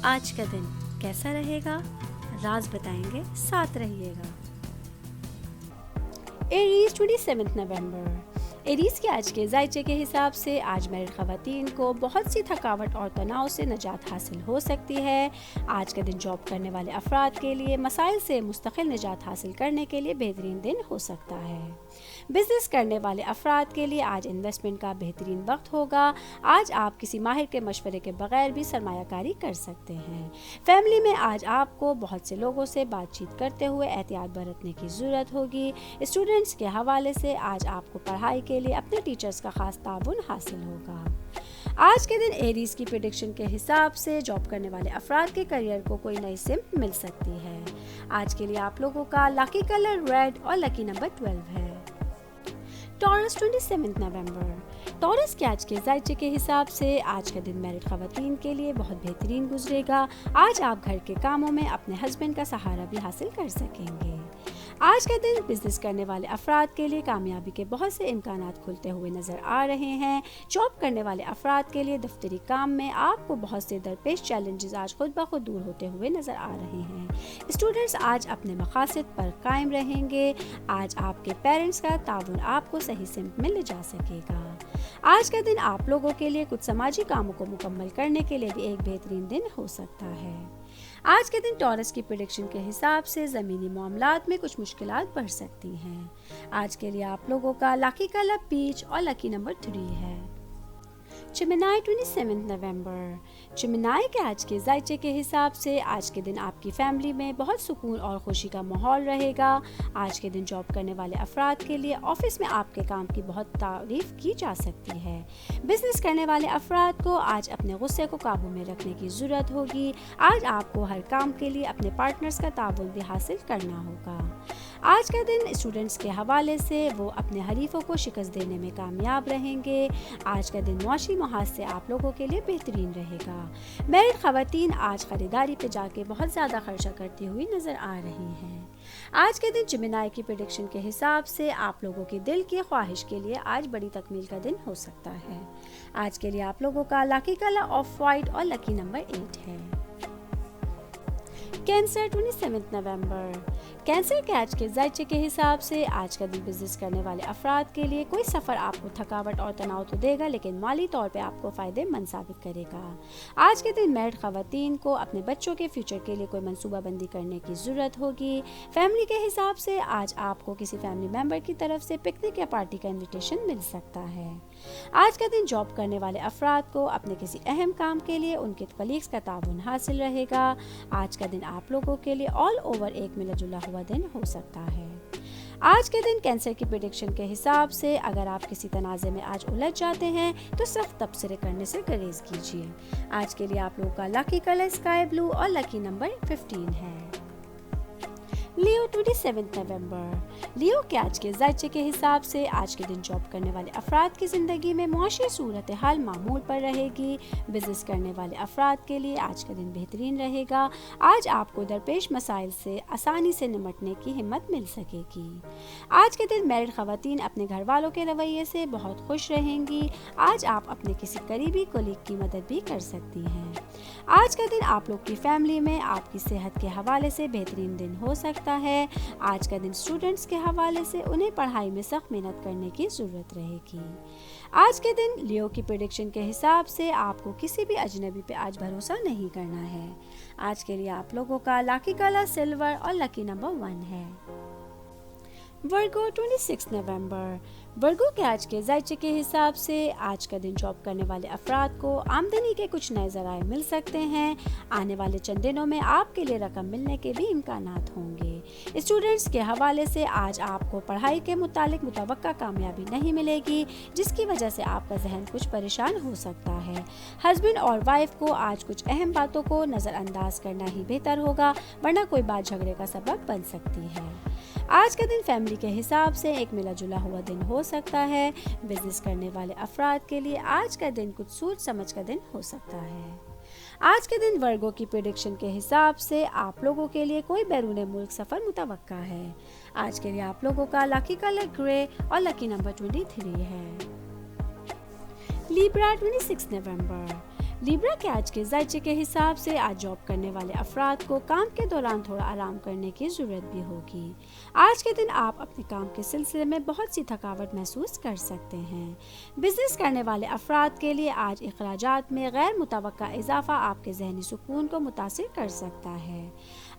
آج کا دن کیسا رہے گا؟ راز بتائیں گے، ساتھ رہیے گا۔ ایریز 27 نومبر۔ ایریز کے آج کے ذائچے کے حساب سے آج میرڈ خواتین کو بہت سی تھکاوٹ اور تناؤ سے نجات حاصل ہو سکتی ہے۔ آج کا دن جاب کرنے والے افراد کے لیے مسائل سے مستقل نجات حاصل کرنے کے لیے بہترین دن ہو سکتا ہے۔ بزنس کرنے والے افراد کے لیے آج انویسٹمنٹ کا بہترین وقت ہوگا۔ آج آپ کسی ماہر کے مشورے کے بغیر بھی سرمایہ کاری کر سکتے ہیں۔ فیملی میں آج آپ کو بہت سے لوگوں سے بات چیت کرتے ہوئے احتیاط برتنے کی ضرورت ہوگی۔ اسٹوڈنٹس کے حوالے سے آج آپ کو پڑھائی کے لیے اپنے ٹیچرز کا خاص تعاون حاصل ہوگا۔ آج کے دن ایریز کی پریڈکشن کے حساب سے جاب کرنے والے افراد کے کیریئر کو کوئی نئی سمت مل سکتی ہے۔ آج کے لیے آپ لوگوں کا لکی کلر ریڈ اور لکی نمبر 12 ہے۔ ٹورس 27 نومبر۔ ٹورس کے آج کے ذائچے کے حساب سے آج کا دن میرڈ خواتین کے لیے بہت بہترین گزرے گا۔ آج آپ گھر کے کاموں میں اپنے ہسبینڈ کا سہارا بھی حاصل کر سکیں گے۔ آج کا دن بزنس کرنے والے افراد کے لیے کامیابی کے بہت سے امکانات کھلتے ہوئے نظر آ رہے ہیں۔ جاب کرنے والے افراد کے لیے دفتری کام میں آپ کو بہت سے درپیش چیلنجز آج خود بخود دور ہوتے ہوئے نظر آ رہے ہیں۔ اسٹوڈنٹس آج اپنے مقاصد پر قائم رہیں گے۔ آج آپ کے پیرنٹس کا تعاون آپ کو صحیح سمت میں لے جا سکے گا۔ آج کا دن آپ لوگوں کے لیے کچھ سماجی کاموں کو مکمل کرنے کے لیے بھی ایک بہترین دن ہو سکتا ہے۔ آج کے دن ٹورس کی پریڈکشن کے حساب سے زمینی معاملات میں کچھ مشکلات بڑھ سکتی ہیں۔ آج کے لیے آپ لوگوں کا لکی کلر پیچ اور لکی نمبر 3 ہے۔ جیمنائی 27 نومبر۔ جیمنائی کے آج کے ذائچے کے حساب سے آج کے دن آپ کی فیملی میں بہت سکون اور خوشی کا ماحول رہے گا۔ آج کے دن جاب کرنے والے افراد کے لیے آفس میں آپ کے کام کی بہت تعریف کی جا سکتی ہے۔ بزنس کرنے والے افراد کو آج اپنے غصے کو قابو میں رکھنے کی ضرورت ہوگی۔ آج آپ کو ہر کام کے لیے اپنے پارٹنرز کا تعاون بھی حاصل کرنا ہوگا۔ آج کا دن اسٹوڈنٹس کے حوالے سے وہ اپنے حریفوں کو شکست دینے میں کامیاب رہیں گے۔ آج کا دن معاشی محاذ سے آپ لوگوں کے لیے بہترین رہے گا۔ میرڈ خواتین آج خریداری پہ جا کے بہت زیادہ خرچہ کرتی ہوئی نظر آ رہی ہیں۔ آج کے دن جیمنائی کی پریڈکشن کے حساب سے آپ لوگوں کی دل کی خواہش کے لیے آج بڑی تکمیل کا دن ہو سکتا ہے۔ آج کے لیے آپ لوگوں کا لکی کلر آف وائٹ اور لکی نمبر 8 ہے۔ کینسر 27 نومبر۔ کینسر کے آج کے ذائچے کے حساب سے آج کا دن بزنس کرنے والے افراد کے لیے کوئی سفر آپ کو تھکاوٹ اور تناؤ تو دے گا لیکن مالی طور پہ آپ کو فائدے مند ثابت کرے گا۔ آج کے دن میرڈ خواتین کو اپنے بچوں کے فیوچر کے لیے کوئی منصوبہ بندی کرنے کی ضرورت ہوگی۔ فیملی کے حساب سے آج آپ کو کسی فیملی ممبر کی طرف سے پکنک یا پارٹی کا انویٹیشن مل سکتا ہے۔ آج کا دن جاب کرنے والے افراد کو اپنے کسی اہم کام کے لیے ان کے کلیگز کا تعاون حاصل رہے گا۔ آج کا دن آپ لوگوں کے لیے آل اوور ایک ملا جلا ہوا دن ہو سکتا ہے۔ آج کے دن کینسر کی پریڈکشن کے حساب سے اگر آپ کسی تنازع میں آج الجھ جاتے ہیں تو سخت تبصرے کرنے سے گریز کیجیے۔ آج کے لیے آپ لوگوں کا لکی کلر اسکائی بلو اور لکی نمبر 15 ہے۔ لیو 27 نومبر۔ لیو کے آج کے ذائچے کے حساب سے آج کے دن جاب کرنے والے افراد کی زندگی میں معاشی صورتحال معمول پر رہے گی۔ بزنس کرنے والے افراد کے لیے آج کا دن بہترین رہے گا۔ آج آپ کو درپیش مسائل سے آسانی سے نمٹنے کی ہمت مل سکے گی۔ آج کے دن میرڈ خواتین اپنے گھر والوں کے رویے سے بہت خوش رہیں گی۔ آج آپ اپنے کسی قریبی کولیگ کی مدد بھی کر سکتی ہیں۔ آج کا دن آپ لوگ کی فیملی میں آپ کی صحت کے حوالے سے بہترین دن ہو سکتا ہے۔ آج کا دن اسٹوڈنٹس کے حوالے سے انہیں پڑھائی میں سخت محنت کرنے کی ضرورت رہے گی۔ آج کے دن لیو کی پریڈکشن کے حساب سے آپ کو کسی بھی اجنبی پہ آج بھروسہ نہیں کرنا ہے۔ آج کے لیے آپ لوگوں کا لکی کلر سلور اور لکی نمبر 1 ہے۔ ورگو 26 نومبر۔ ورگو کے آج کے ذائچے کے حساب سے آج کا دن جاب کرنے والے افراد کو آمدنی کے کچھ نئے ذرائع مل سکتے ہیں۔ آنے والے چند دنوں میں آپ کے لیے رقم ملنے کے بھی امکانات ہوں گے۔ اسٹوڈنٹس کے حوالے سے آج آپ کو پڑھائی کے متعلق متوقع کامیابی نہیں ملے گی جس کی وجہ سے آپ کا ذہن کچھ پریشان ہو سکتا ہے۔ ہسبینڈ اور وائف کو آج کچھ اہم باتوں کو نظر انداز کرنا ہی بہتر ہوگا ورنہ کوئی بات جھگڑے کا سبب بن سکتی ہے۔ آج کا دن فیملی کے حساب سے ایک ملا جلا ہوا دن ہو سکتا ہے۔ بزنس کرنے والے افراد کے لیے آج کا دن کچھ سوچ سمجھ کا دن ہو سکتا ہے۔ آج کے دن ورگو کی پریڈکشن کے حساب سے آپ لوگوں کے لیے کوئی بیرون ملک سفر متوقع ہے۔ آج کے لیے آپ لوگوں کا لکی کلر گرے اور لکی نمبر 23 ہے۔ لیبرا 26 نومبر۔ لیبرا کے آج کے ذائچے کے حساب سے آج جاب کرنے والے افراد کو کام کے دوران تھوڑا آرام کرنے کی ضرورت بھی ہوگی۔ آج کے دن آپ اپنے کام کے سلسلے میں بہت سی تھکاوٹ محسوس کر سکتے ہیں۔ بزنس کرنے والے افراد کے لیے آج اخراجات میں غیر متوقع اضافہ آپ کے ذہنی سکون کو متاثر کر سکتا ہے۔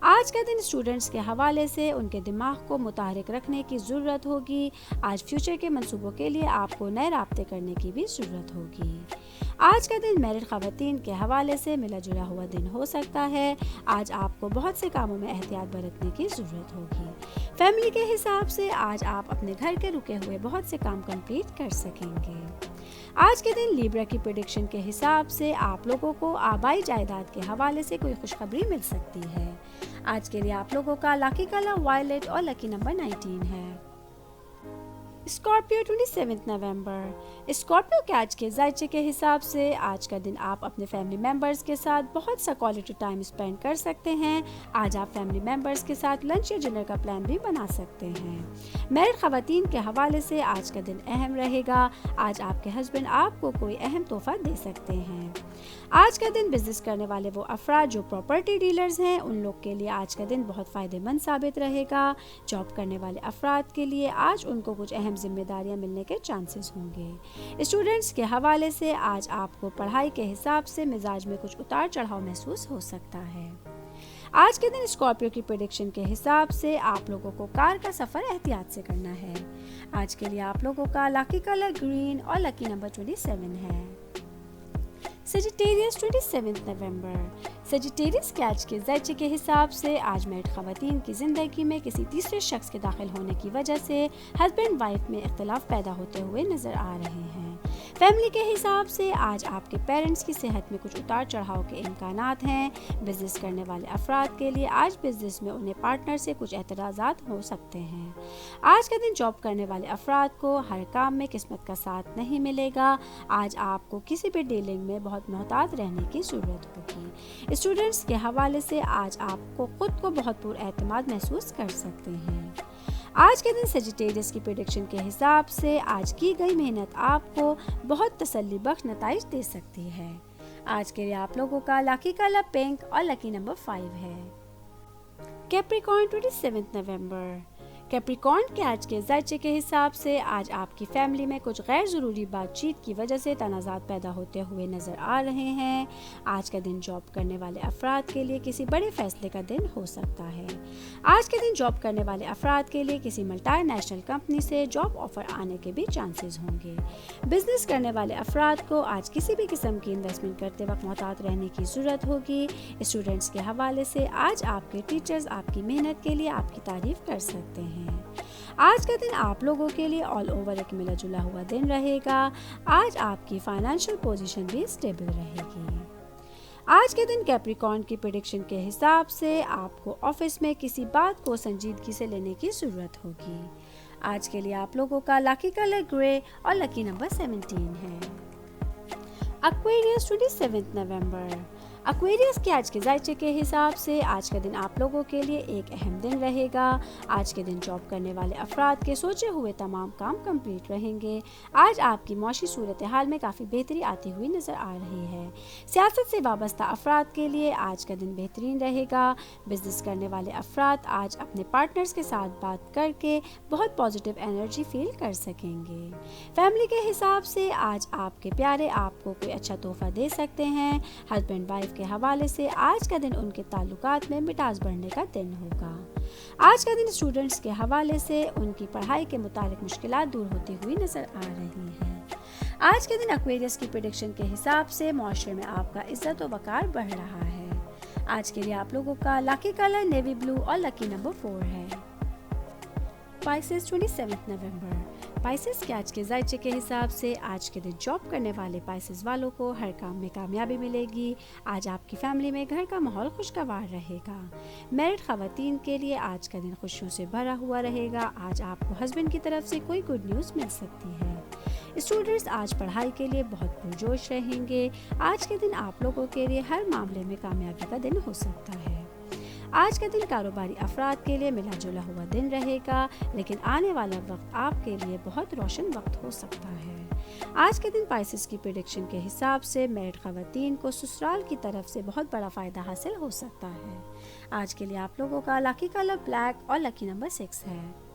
آج کا دن اسٹوڈنٹس کے حوالے سے ان کے دماغ کو متحرک رکھنے کی ضرورت ہوگی۔ آج فیوچر کے منصوبوں کے لیے آپ کو نئے رابطے کرنے کی بھی ضرورت ہوگی۔ آج کا دن میرڈ خواتین کے حوالے سے ملا جلا ہوا دن ہو سکتا ہے۔ آج آپ کو بہت سے کاموں میں احتیاط برتنے کی ضرورت ہوگی۔ فیملی کے حساب سے آج آپ اپنے گھر کے رکے ہوئے بہت سے کام کمپلیٹ کر سکیں گے۔ آج کے دن لیبرا کی پریڈکشن کے حساب سے آپ لوگوں کو آبائی جائیداد کے حوالے سے کوئی خوشخبری مل سکتی ہے۔ آج کے لیے آپ لوگوں کا لکی کلر وائلٹ اور لکی نمبر 19 ہے۔ اسکارپیو 27 نومبر۔ اسکارپیو کے آج کے ذائچے کے حساب سے آج کا دن آپ اپنے فیملی ممبرز کے ساتھ بہت سا کوالٹی ٹائم اسپینڈ کر سکتے ہیں۔ آج آپ فیملی ممبرز کے ساتھ لنچ یا ڈنر کا پلان بھی بنا سکتے ہیں۔ میرڈ خواتین کے حوالے سے آج کا دن اہم رہے گا۔ آج آپ کے ہسبینڈ آپ کو کوئی اہم تحفہ دے سکتے ہیں۔ آج کا دن بزنس کرنے والے وہ افراد جو پراپرٹی ڈیلرز ہیں ان لوگ کے لیے آج کا دن بہت فائدہ مند ثابت رہے گا۔ جاب کرنے والے افراد کے لیے آج ان کو کچھ اہم ذمہ داریاں ملنے کے چانسز ہوں گے۔ اسٹوڈنٹس کے حوالے سے آج آپ کو پڑھائی کے حساب سے مزاج میں کچھ اتار چڑھاؤ محسوس ہو سکتا ہے۔ آج کے دن اسکارپیو کی پریڈکشن کے حساب سے آپ لوگوں کو کار کا سفر احتیاط سے کرنا ہے۔ آج کے لیے آپ لوگوں کا لکی کلر گرین اور لکی نمبر 27 ہے۔ سیجیٹیریس 27 نومبر۔ سیجیٹیریس کے آج کے ذائچے کے حساب سے آج میرڈ خواتین کی زندگی میں کسی تیسرے شخص کے داخل ہونے کی وجہ سے ہسبینڈ وائف میں اختلاف پیدا ہوتے ہوئے نظر آ رہے ہیں۔ فیملی کے حساب سے آج آپ کے پیرنٹس کی صحت میں کچھ اتار چڑھاؤ کے امکانات ہیں۔ بزنس کرنے والے افراد کے لیے آج بزنس میں انہیں پارٹنر سے کچھ اعتراضات ہو سکتے ہیں۔ آج کا دن جاب کرنے والے افراد کو ہر کام میں قسمت کا ساتھ نہیں ملے گا۔ آج آپ کو کسی بھی ڈیلنگ میں بہت محتاط رہنے کی ضرورت ہوگی۔ اسٹوڈنٹس کے حوالے سے آج آپ کو خود کو بہت پر اعتماد محسوس کر سکتے ہیں۔ آج کے دن سیجیٹیریس کی پریڈکشن کے حساب سے آج کی گئی محنت آپ کو بہت تسلی بخش نتائج دے سکتی ہے۔ آج کے لیے آپ لوگوں کا لکی کلر پنک اور لکی نمبر 5 ہے۔ کیپریکارن 27 نومبر۔ کیپریکارن کے آج کے ذائچے کے حساب سے آج آپ کی فیملی میں کچھ غیر ضروری بات چیت کی وجہ سے تنازعات پیدا ہوتے ہوئے نظر آ رہے ہیں۔ آج کا دن جاب کرنے والے افراد کے لیے کسی بڑے فیصلے کا دن ہو سکتا ہے۔ آج کے دن جاب کرنے والے افراد کے لیے کسی ملٹی نیشنل کمپنی سے جاب آفر آنے کے بھی چانسز ہوں گے۔ بزنس کرنے والے افراد کو آج کسی بھی قسم کی انویسٹمنٹ کرتے وقت محتاط رہنے کی ضرورت ہوگی۔ اسٹوڈنٹس کے حوالے سے آج آپ کے ٹیچرز آپ کی محنت کے لیے آپ کی تعریف کر سکتے ہیں۔ آج کا دن آپ لوگوں کے لیے آل اوور ایک ملا جلا ہوا دن رہے گا۔ آج آپ کی فائنینشیل پوزیشن بھی اسٹیبل رہے گی۔ آج کے دن کیپریکارن کی پریڈکشن کے حساب سے آپ کو آفس میں کسی بات کو سنجیدگی سے لینے کی ضرورت ہوگی۔ آج کے لیے آپ لوگوں کا لکی کلر گرے اور لکی نمبر 17 ہے۔ ایکویریس 27 نومبر۔ ایکویریس کے آج کے ذائچے کے حساب سے آج کا دن آپ لوگوں کے لیے ایک اہم دن رہے گا۔ آج کے دن جاب کرنے والے افراد کے سوچے ہوئے تمام کام کمپلیٹ رہیں گے۔ آج آپ کی معاشی صورتحال میں کافی بہتری آتی ہوئی نظر آ رہی ہے۔ سیاست سے وابستہ افراد کے لیے آج کا دن بہترین رہے گا۔ بزنس کرنے والے افراد آج اپنے پارٹنرز کے ساتھ بات کر کے بہت پازیٹیو انرجی فیل کر سکیں گے۔ فیملی کے حساب سے آج آپ کے پیارے آپ کو کوئی اچھا تحفہ دے سکتے ہیں۔ ہسبینڈ وائف کے حوالے سے آج کا دن ان کے تعلقات میں مٹاس بڑھنے کا دن ہوگا۔ آج کا دن اسٹوڈنٹس کے حوالے سے ان کی پڑھائی کے متعلق مشکلات دور ہوتی ہوئی نظر آ رہی ہیں۔ آج کے دن ایکویریس کی پریڈکشن کے حساب سے معاشرے میں آپ کا عزت و وقار بڑھ رہا ہے۔ آج کے لیے آپ لوگوں کا لکی کلر نیوی بلو اور لکی نمبر 4 ہے۔ پائسس 27 نومبر۔ پائسس کے آج کے ذائچے کے حساب سے آج کے دن جاب کرنے والے پائسس والوں کو ہر کام میں کامیابی ملے گی۔ آج آپ کی فیملی میں گھر کا ماحول خوشگوار رہے گا۔ میرڈ خواتین کے لیے آج کا دن خوشیوں سے بھرا ہوا رہے گا۔ آج آپ کو ہسبینڈ کی طرف سے کوئی گڈ نیوز مل سکتی ہے۔ اسٹوڈنٹس آج پڑھائی کے لیے بہت پرجوش رہیں گے۔ آج کے دن آپ لوگوں کے لیے ہر معاملے میں کامیابی کا دن ہو سکتا ہے۔ آج کا دن کاروباری افراد کے لیے ملا جلا ہوا دن رہے گا، لیکن آنے والا وقت آپ کے لیے بہت روشن وقت ہو سکتا ہے۔ آج کے دن پائسس کی پریڈکشن کے حساب سے میرڈ خواتین کو سسرال کی طرف سے بہت بڑا فائدہ حاصل ہو سکتا ہے۔ آج کے لیے آپ لوگوں کا لکی کلر بلیک اور لکی نمبر 6 ہے۔